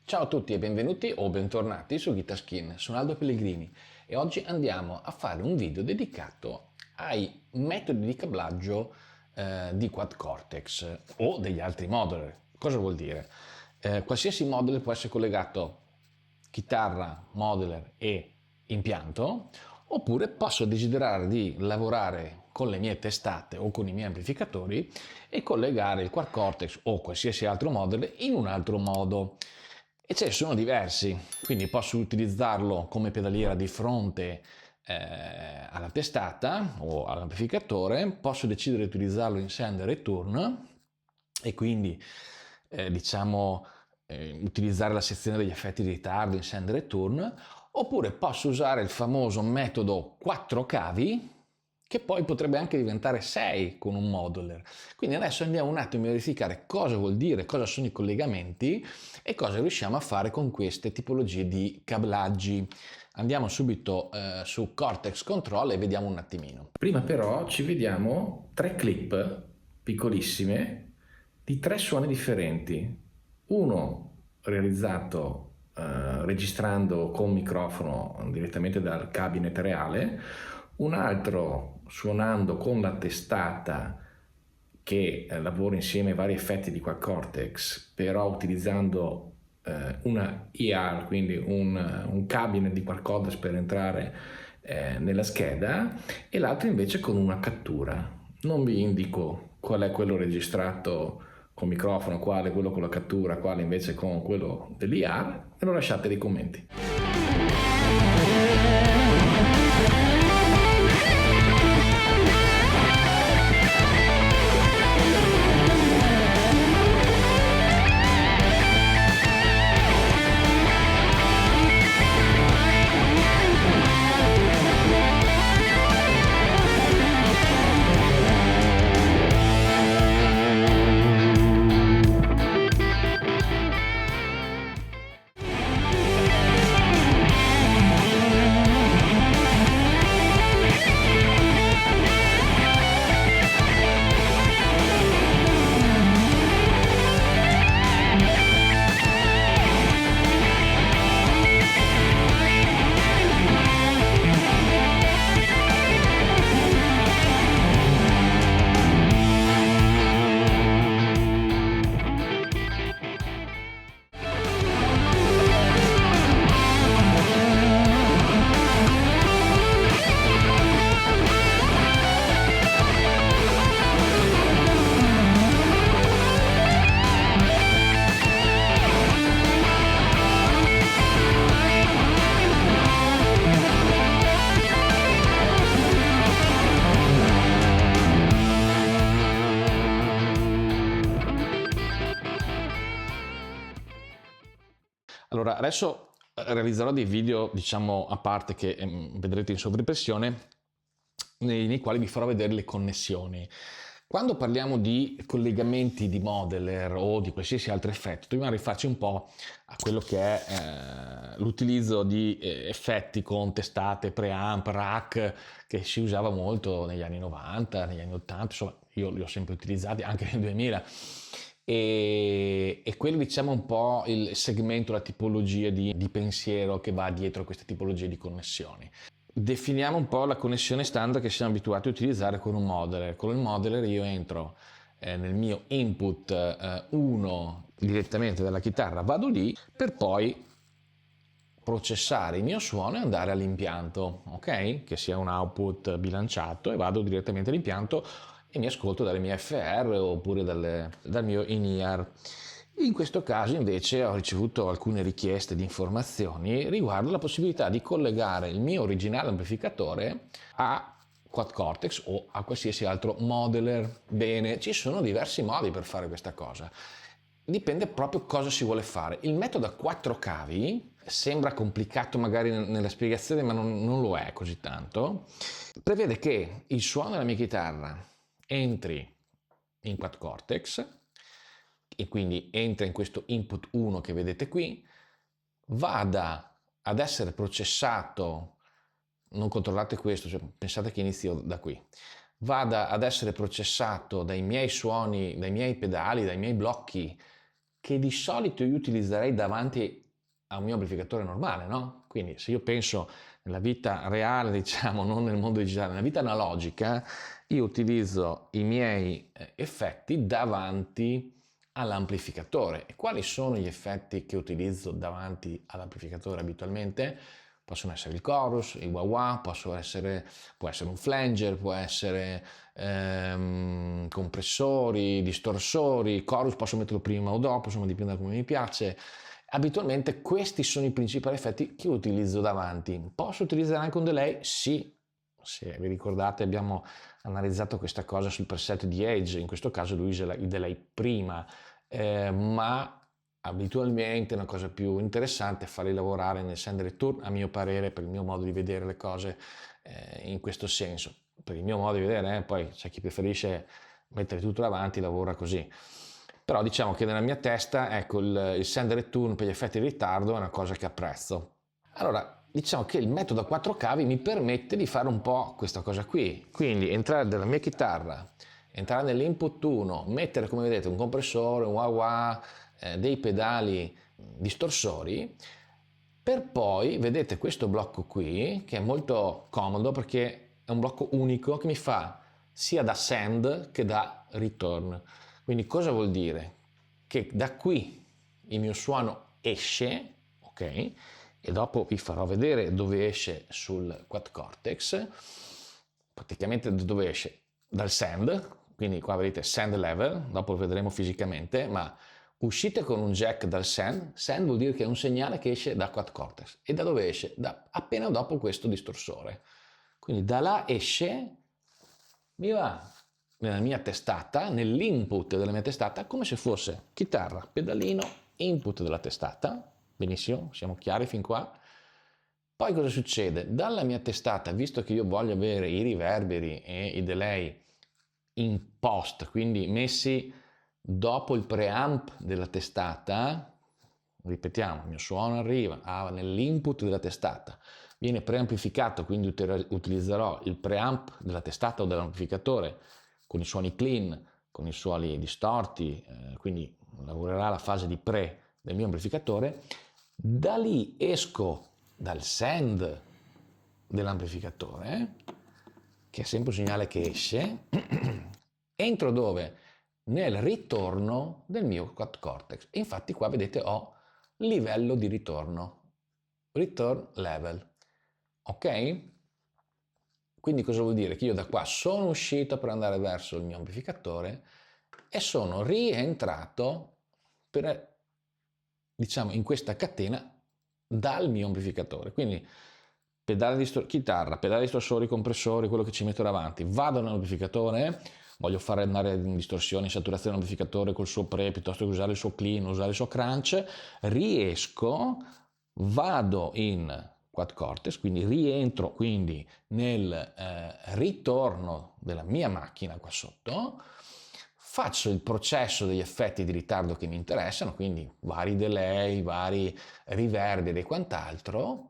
Ciao a tutti e benvenuti o bentornati su Guitaskin, sono Aldo Pellegrini e oggi andiamo a fare un video dedicato ai metodi di cablaggio di Quad Cortex o degli altri modeler. Cosa vuol dire? Qualsiasi modeler può essere collegato chitarra, modeler e impianto, oppure posso desiderare di lavorare con le mie testate o con i miei amplificatori e collegare il Quad Cortex o qualsiasi altro modeler in un altro modo. E ce ne sono diversi, quindi posso utilizzarlo come pedaliera di fronte alla testata o all'amplificatore, posso decidere di utilizzarlo in send e return e quindi utilizzare la sezione degli effetti di ritardo in send e return, oppure posso usare il famoso metodo 4 cavi che poi potrebbe anche diventare 6 con un modular. Quindi adesso andiamo un attimo a verificare cosa vuol dire, cosa sono i collegamenti e cosa riusciamo a fare con queste tipologie di cablaggi. Andiamo subito su Cortex Control e vediamo un attimino. Prima però ci vediamo 3 clip piccolissime di 3 suoni differenti. Uno realizzato registrando con microfono direttamente dal cabinet reale, un altro suonando con la testata che lavora insieme ai vari effetti di Quad Cortex, però utilizzando una ER, quindi un cabinet di Quad Cortex per entrare nella scheda, e l'altro invece con una cattura. Non vi indico qual è quello registrato con microfono, quale quello con la cattura, quale invece con quello dell'ER, e lo lasciate nei commenti. Allora, adesso realizzerò dei video, diciamo, a parte che vedrete in sovraimpressione, nei quali vi farò vedere le connessioni. Quando parliamo di collegamenti di modeler o di qualsiasi altro effetto, dobbiamo rifarci un po' a quello che è l'utilizzo di effetti con testate, preamp, rack, che si usava molto negli anni 90, negli anni 80, insomma io li ho sempre utilizzati anche nel 2000. E quello, diciamo, un po' il segmento, la tipologia di pensiero che va dietro a queste tipologie di connessioni. Definiamo un po' la connessione standard che siamo abituati a utilizzare con un modeler. Con il modeler io entro nel mio input 1 direttamente dalla chitarra, vado lì per poi processare il mio suono e andare all'impianto, ok? Che sia un output bilanciato, e vado direttamente all'impianto e mi ascolto dalle mie FR oppure dal mio in-ear. In questo caso invece ho ricevuto alcune richieste di informazioni riguardo la possibilità di collegare il mio originale amplificatore a Quad Cortex o a qualsiasi altro modeler. Bene, ci sono diversi modi per fare questa cosa. Dipende proprio cosa si vuole fare. Il metodo a 4 cavi sembra complicato magari nella spiegazione, ma non lo è così tanto. Prevede che il suono della mia chitarra entri in Quad Cortex e quindi entra in questo input 1 che vedete qui, vada ad essere processato, non controllate questo, cioè pensate che inizio da qui, vada ad essere processato dai miei suoni, dai miei pedali, dai miei blocchi che di solito io utilizzerei davanti a un mio amplificatore normale, no? Quindi se io penso nella vita reale, diciamo, non nel mondo digitale, nella vita analogica, io utilizzo i miei effetti davanti all'amplificatore. E quali sono gli effetti che utilizzo davanti all'amplificatore abitualmente? Possono essere il chorus, il wah-wah, può essere un flanger, può essere compressori, distorsori, chorus posso metterlo prima o dopo, insomma dipende da come mi piace. Abitualmente questi sono i principali effetti che utilizzo davanti. Posso utilizzare anche un delay? Sì. Se vi ricordate abbiamo analizzato questa cosa sul preset di Edge, in questo caso lui usa il delay prima, ma abitualmente una cosa più interessante è farli lavorare nel send return, a mio parere, per il mio modo di vedere le cose in questo senso. Per il mio modo di vedere, poi c'è chi preferisce mettere tutto davanti, lavora così. Però diciamo che nella mia testa, ecco, il send return per gli effetti di ritardo è una cosa che apprezzo. Allora, diciamo che il metodo a 4 cavi mi permette di fare un po' questa cosa qui. Quindi entrare nella mia chitarra, entrare nell'input 1, mettere come vedete un compressore, un wah-wah, dei pedali distorsori, per poi, vedete questo blocco qui, che è molto comodo perché è un blocco unico che mi fa sia da send che da return. Quindi cosa vuol dire? Che da qui il mio suono esce, ok? E dopo vi farò vedere dove esce sul Quad Cortex, praticamente dove esce dal send, quindi qua vedete send level, dopo lo vedremo fisicamente, ma uscite con un jack dal send vuol dire che è un segnale che esce da Quad Cortex. E da dove esce? Da appena dopo questo distorsore. Quindi da là esce, mi va nella mia testata, nell'input della mia testata, come se fosse chitarra, pedalino, input della testata. Benissimo, siamo chiari fin qua. Poi cosa succede? Dalla mia testata, visto che io voglio avere i riverberi e i delay in post, quindi messi dopo il preamp della testata, ripetiamo, il mio suono arriva nell'input della testata, viene preamplificato, quindi utilizzerò il preamp della testata o dell'amplificatore con i suoni clean, con i suoni distorti, quindi lavorerà la fase di pre del mio amplificatore. Da lì esco dal send dell'amplificatore, che è sempre un segnale che esce, entro dove? Nel ritorno del mio Quad Cortex. E infatti qua vedete ho livello di ritorno, return level, ok? Quindi cosa vuol dire? Che io da qua sono uscito per andare verso il mio amplificatore e sono rientrato per, diciamo, in questa catena dal mio amplificatore. Quindi pedale di chitarra, pedali distorsori, compressori, quello che ci metto davanti, vado nell'amplificatore, voglio fare andare in distorsione, in saturazione l'amplificatore col suo pre, piuttosto che usare il suo clean, usare il suo crunch, riesco, vado in Quad Cortex, quindi rientro quindi nel ritorno della mia macchina qua sotto, faccio il processo degli effetti di ritardo che mi interessano, quindi vari delay, vari riverberi e quant'altro,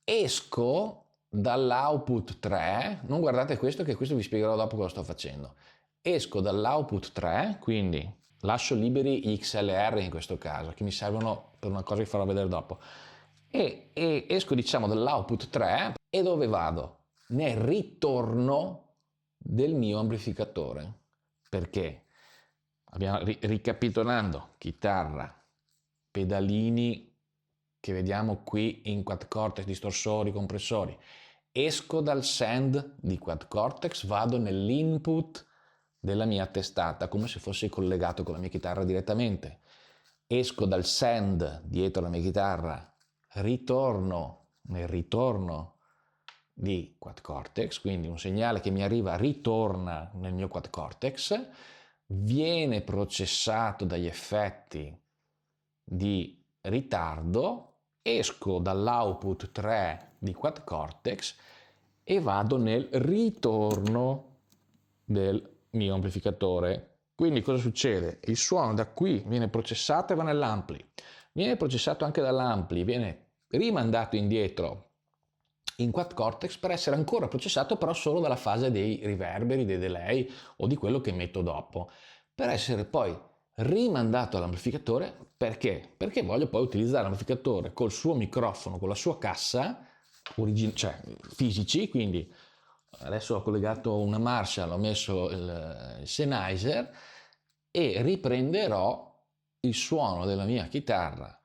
esco dall'output 3, non guardate questo che questo vi spiegherò dopo cosa sto facendo, esco dall'output 3, quindi lascio liberi gli XLR in questo caso, che mi servono per una cosa che farò vedere dopo, e esco diciamo dall'output 3 e dove vado? Nel ritorno del mio amplificatore. Perché? Abbiamo ricapitolando, chitarra, pedalini che vediamo qui in Quad Cortex, distorsori, compressori. Esco dal send di Quad Cortex, vado nell'input della mia testata, come se fossi collegato con la mia chitarra direttamente. Esco dal send dietro la mia chitarra, ritorno nel ritorno di Quad Cortex, quindi un segnale che mi arriva ritorna nel mio Quad Cortex, viene processato dagli effetti di ritardo, esco dall'output 3 di Quad Cortex e vado nel ritorno del mio amplificatore. Quindi cosa succede? Il suono da qui viene processato e va nell'ampli, viene processato anche dall'ampli, viene rimandato indietro in Quad Cortex per essere ancora processato però solo dalla fase dei riverberi, dei delay o di quello che metto dopo, per essere poi rimandato all'amplificatore. Perché? Perché voglio poi utilizzare l'amplificatore col suo microfono, con la sua cassa, cioè fisici, quindi adesso ho collegato una Marshall, ho messo il Sennheiser e riprenderò il suono della mia chitarra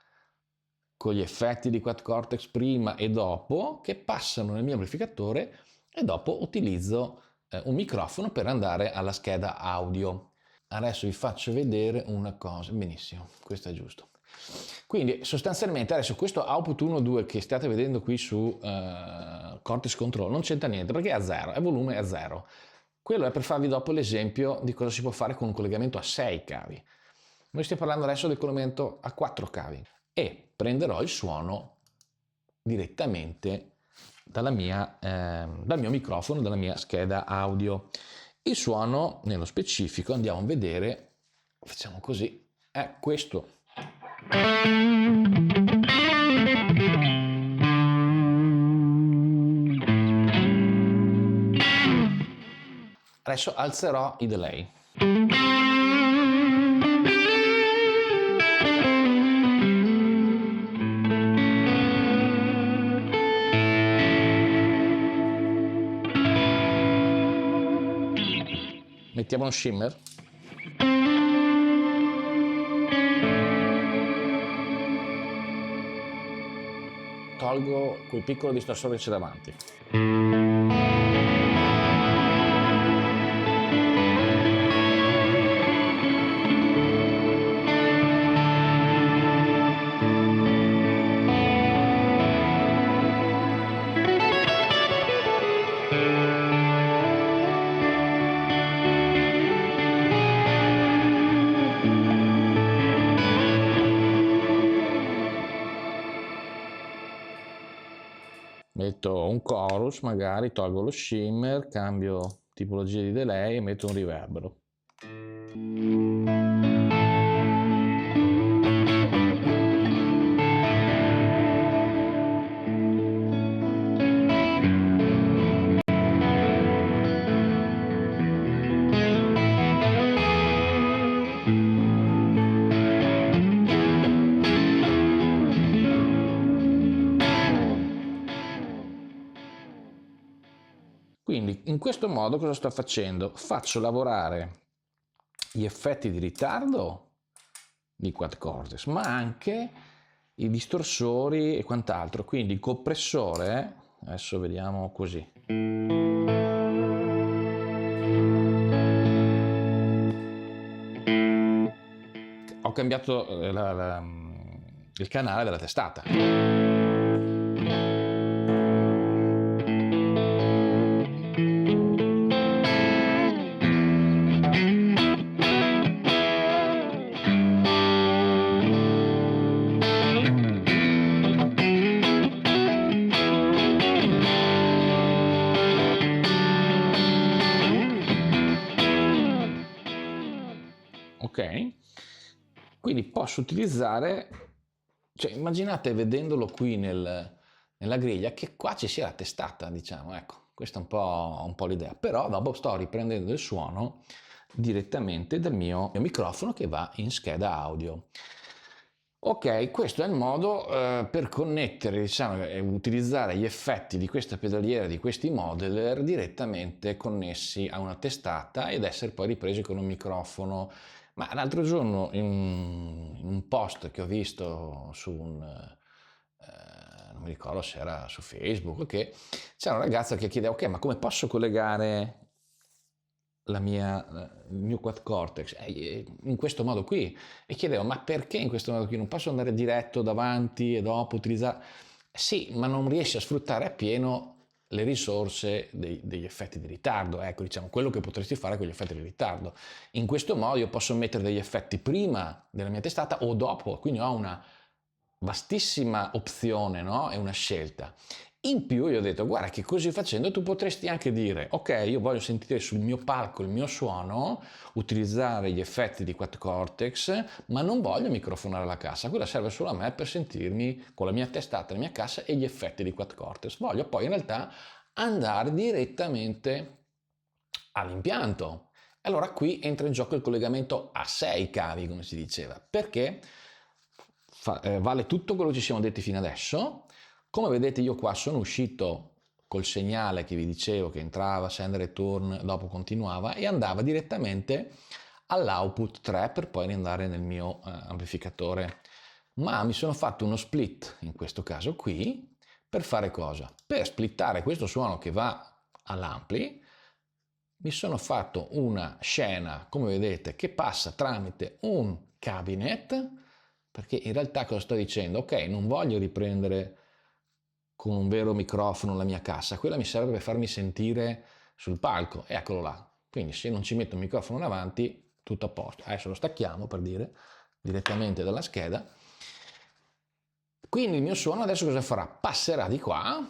con gli effetti di Quad Cortex prima e dopo, che passano nel mio amplificatore, e dopo utilizzo un microfono per andare alla scheda audio. Adesso vi faccio vedere una cosa. Benissimo, questo è giusto. Quindi sostanzialmente adesso questo output 1-2 che state vedendo qui su Cortex Control non c'entra niente perché è a zero, è volume a zero. Quello è per farvi dopo l'esempio di cosa si può fare con un collegamento a 6 cavi. Noi stiamo parlando adesso del collegamento a 4 cavi e prenderò il suono direttamente dal mio microfono, dalla mia scheda audio. Il suono, nello specifico, andiamo a vedere, facciamo così, è questo. Adesso alzerò i delay. Mettiamo uno shimmer. Tolgo quel piccolo distorsore che c'è davanti. Metto un chorus, magari tolgo lo shimmer, cambio tipologia di delay e metto un riverbero. Quindi in questo modo cosa sto facendo? Faccio lavorare gli effetti di ritardo di Quad Cortex, ma anche i distorsori e quant'altro. Quindi il compressore, adesso vediamo così. Ho cambiato il canale della testata. Ok? Quindi posso utilizzare, cioè immaginate vedendolo qui nella griglia che qua ci sia la testata, diciamo, ecco, questa è un po' l'idea, però dopo sto riprendendo il suono direttamente dal mio microfono che va in scheda audio. Ok, questo è il modo per connettere, diciamo, e utilizzare gli effetti di questa pedaliera, di questi modeler direttamente connessi a una testata ed essere poi ripresi con un microfono. Ma l'altro giorno in un post che ho visto su non mi ricordo se era su Facebook, che c'era una ragazza che chiedeva, ok, ma come posso collegare il mio Quad Cortex in questo modo qui? E chiedevo, ma perché in questo modo qui? Non posso andare diretto davanti e dopo utilizzare? Sì, ma non riesci a sfruttare appieno le risorse degli effetti di ritardo, ecco, diciamo, quello che potresti fare con gli effetti di ritardo. In questo modo io posso mettere degli effetti prima della mia testata o dopo, quindi ho una vastissima opzione, no? È una scelta. In più io ho detto, guarda che così facendo tu potresti anche dire, ok, io voglio sentire sul mio palco il mio suono, utilizzare gli effetti di Quad Cortex, ma non voglio microfonare la cassa, quella serve solo a me per sentirmi con la mia testata, la mia cassa e gli effetti di Quad Cortex. Voglio poi in realtà andare direttamente all'impianto. Allora qui entra in gioco il collegamento a 6 cavi, come si diceva, perché vale tutto quello che ci siamo detti fino adesso. Come vedete io qua sono uscito col segnale che vi dicevo che entrava, send return, dopo continuava e andava direttamente all'output 3 per poi andare nel mio amplificatore. Ma mi sono fatto uno split, in questo caso qui, per fare cosa? Per splittare questo suono che va all'ampli, mi sono fatto una scena, come vedete, che passa tramite un cabinet, perché in realtà cosa sto dicendo? Ok, non voglio riprendere con un vero microfono la mia cassa, quella mi serve per farmi sentire sul palco, e eccolo là. Quindi se non ci metto il microfono davanti, tutto a posto. Adesso lo stacchiamo, per dire, direttamente dalla scheda. Quindi il mio suono adesso cosa farà? Passerà di qua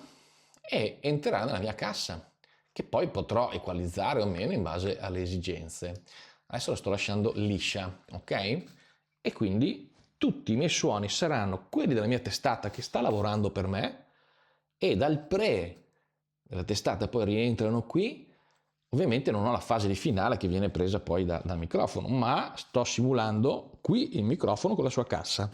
e entrerà nella mia cassa, che poi potrò equalizzare o meno in base alle esigenze. Adesso la sto lasciando liscia, ok? E quindi tutti i miei suoni saranno quelli della mia testata che sta lavorando per me, e dal pre della testata poi rientrano qui. Ovviamente non ho la fase di finale che viene presa poi dal microfono, ma sto simulando qui il microfono con la sua cassa.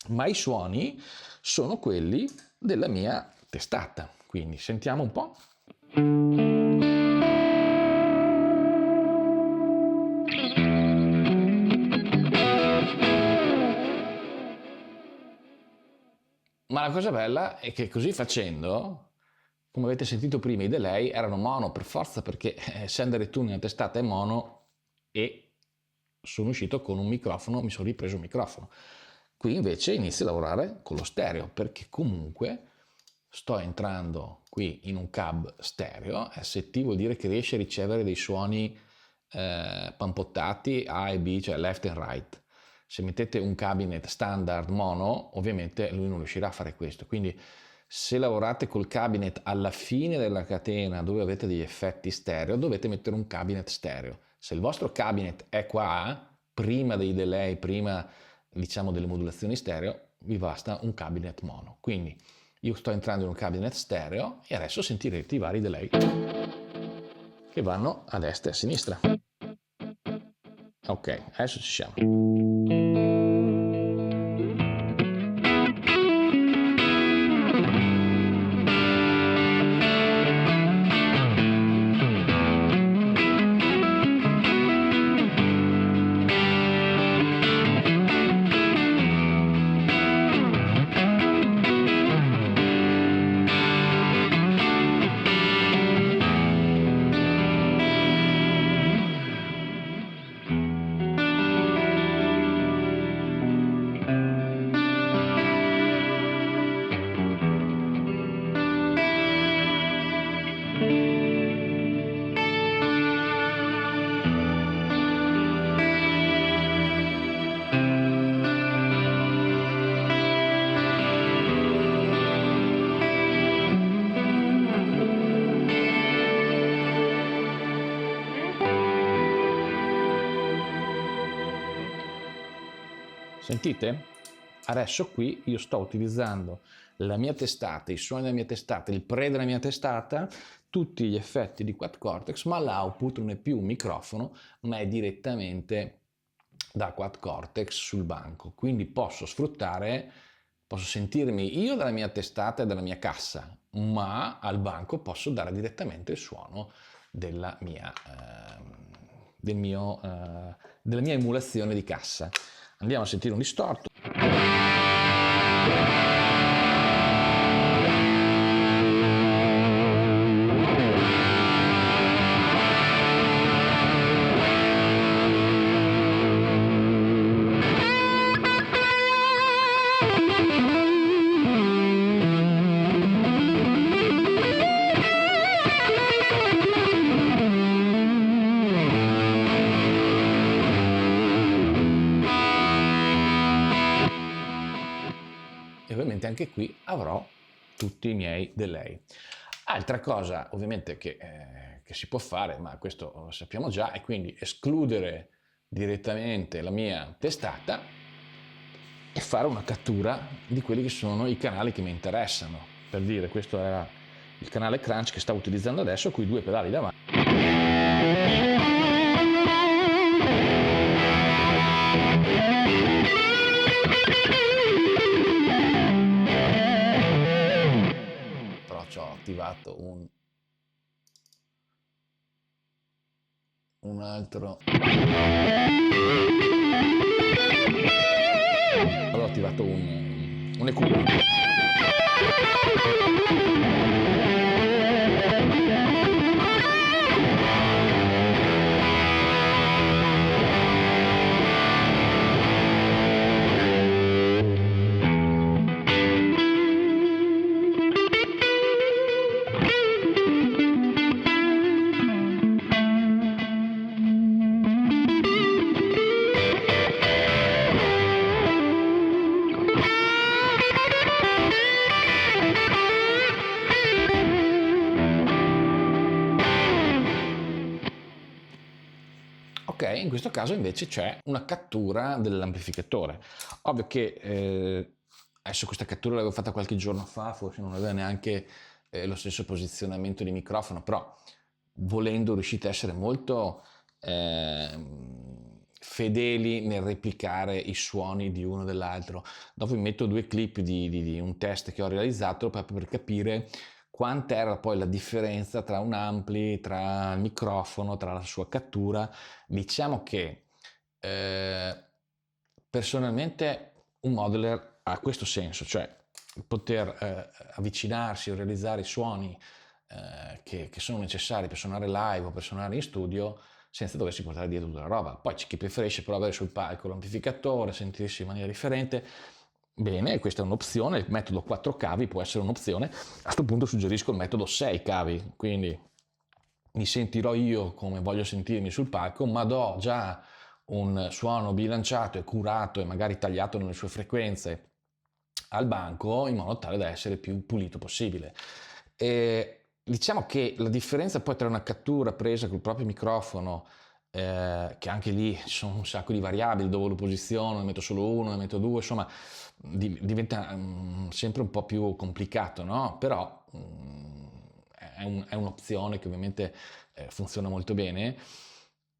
Ma i suoni sono quelli della mia testata. Quindi sentiamo un po'. Ma la cosa bella è che così facendo, come avete sentito prima, i delay erano mono per forza, perché send return nella testata è mono e sono uscito con un microfono, mi sono ripreso un microfono. Qui invece inizio a lavorare con lo stereo, perché comunque sto entrando qui in un cab stereo. ST vuol dire che riesce a ricevere dei suoni pampottati A e B, cioè left and right. Se mettete un cabinet standard mono, ovviamente lui non riuscirà a fare questo. Quindi se lavorate col cabinet alla fine della catena dove avete degli effetti stereo, dovete mettere un cabinet stereo. Se il vostro cabinet è qua, prima dei delay, prima diciamo delle modulazioni stereo, vi basta un cabinet mono. Quindi io sto entrando in un cabinet stereo e adesso sentirete i vari delay che vanno a destra e a sinistra. Ok, adesso ci siamo. Sentite? Adesso qui io sto utilizzando la mia testata, i suoni della mia testata, il pre della mia testata, tutti gli effetti di Quad Cortex, ma l'output non è più un microfono, ma è direttamente da Quad Cortex sul banco. Quindi posso sfruttare, posso sentirmi io dalla mia testata e dalla mia cassa, ma al banco posso dare direttamente il suono della mia, della mia emulazione di cassa. Andiamo a sentire un distorto. Ovviamente anche qui avrò tutti i miei delay. Altra cosa ovviamente che si può fare, ma questo lo sappiamo già, è quindi escludere direttamente la mia testata e fare una cattura di quelli che sono i canali che mi interessano. Per dire, questo era il canale crunch che stavo utilizzando adesso, con i due pedali davanti. attivato un altro, allora ho attivato un EQ. Ok, in questo caso invece c'è una cattura dell'amplificatore. Ovvio che adesso questa cattura l'avevo fatta qualche giorno fa, forse non aveva neanche lo stesso posizionamento di microfono, però volendo riuscite a essere molto fedeli nel replicare i suoni di uno dell'altro. Dopo vi metto due clip di un test che ho realizzato proprio per capire quanta era poi la differenza tra un ampli, tra il microfono, tra la sua cattura. Diciamo che personalmente un modeler ha questo senso, cioè poter avvicinarsi o realizzare i suoni che sono necessari per suonare live o per suonare in studio senza doversi portare dietro tutta la roba. Poi c'è chi preferisce però avere sul palco l'amplificatore, sentirsi in maniera differente. Bene, questa è un'opzione, il metodo 4 cavi può essere un'opzione. A questo punto suggerisco il metodo 6 cavi, quindi mi sentirò io come voglio sentirmi sul palco, ma do già un suono bilanciato e curato e magari tagliato nelle sue frequenze al banco in modo tale da essere più pulito possibile. E diciamo che la differenza poi tra una cattura presa col proprio microfono, che anche lì ci sono un sacco di variabili, dove lo posiziono, ne metto solo uno, ne metto due, insomma diventa sempre un po' più complicato, no? Però è un'opzione che ovviamente funziona molto bene,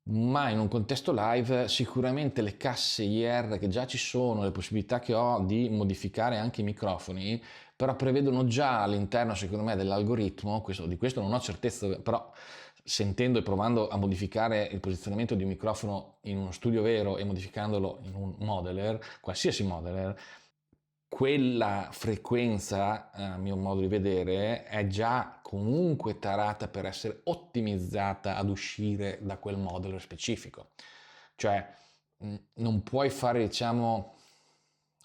ma in un contesto live sicuramente le casse IR che già ci sono, le possibilità che ho di modificare anche i microfoni, però prevedono già all'interno, secondo me, dell'algoritmo, di questo non ho certezza, però sentendo e provando a modificare il posizionamento di un microfono in uno studio vero e modificandolo in un modeler, qualsiasi modeler, quella frequenza, a mio modo di vedere, è già comunque tarata per essere ottimizzata ad uscire da quel modeler specifico. Cioè, non puoi fare, diciamo,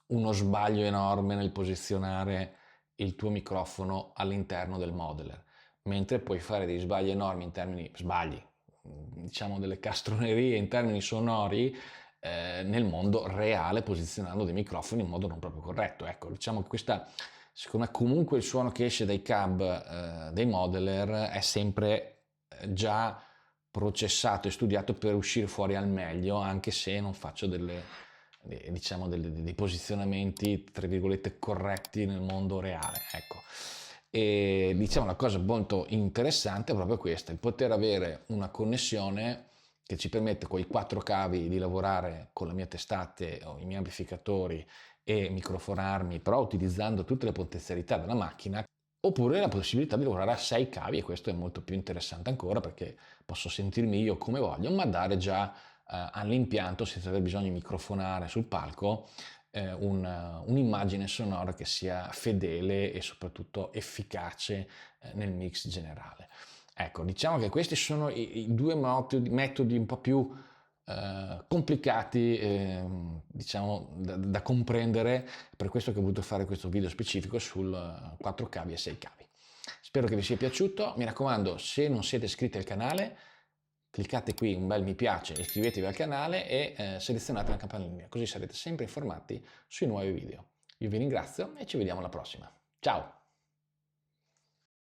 uno sbaglio enorme nel posizionare il tuo microfono all'interno del modeler, mentre puoi fare dei sbagli enormi in termini, sbagli, diciamo delle castronerie in termini sonori nel mondo reale, posizionando dei microfoni in modo non proprio corretto. Ecco, diciamo che questa, secondo me, comunque il suono che esce dai cab dei modeler è sempre già processato e studiato per uscire fuori al meglio, anche se non faccio diciamo dei posizionamenti tra virgolette corretti nel mondo reale, ecco. E diciamo la cosa molto interessante è proprio questa, il poter avere una connessione che ci permette con i 4 cavi di lavorare con le mie testate o i miei amplificatori e microfonarmi, però utilizzando tutte le potenzialità della macchina, oppure la possibilità di lavorare a 6 cavi, e questo è molto più interessante ancora perché posso sentirmi io come voglio, ma dare già all'impianto, senza aver bisogno di microfonare sul palco, un'immagine sonora che sia fedele e soprattutto efficace nel mix generale. Ecco, diciamo che questi sono i due metodi un po' più complicati, diciamo, da comprendere, per questo che ho voluto fare questo video specifico sul 4 cavi e 6 cavi. Spero che vi sia piaciuto, mi raccomando, se non siete iscritti al canale, cliccate qui un bel mi piace, iscrivetevi al canale e selezionate la campanellina, così sarete sempre informati sui nuovi video. Io vi ringrazio e ci vediamo alla prossima. Ciao!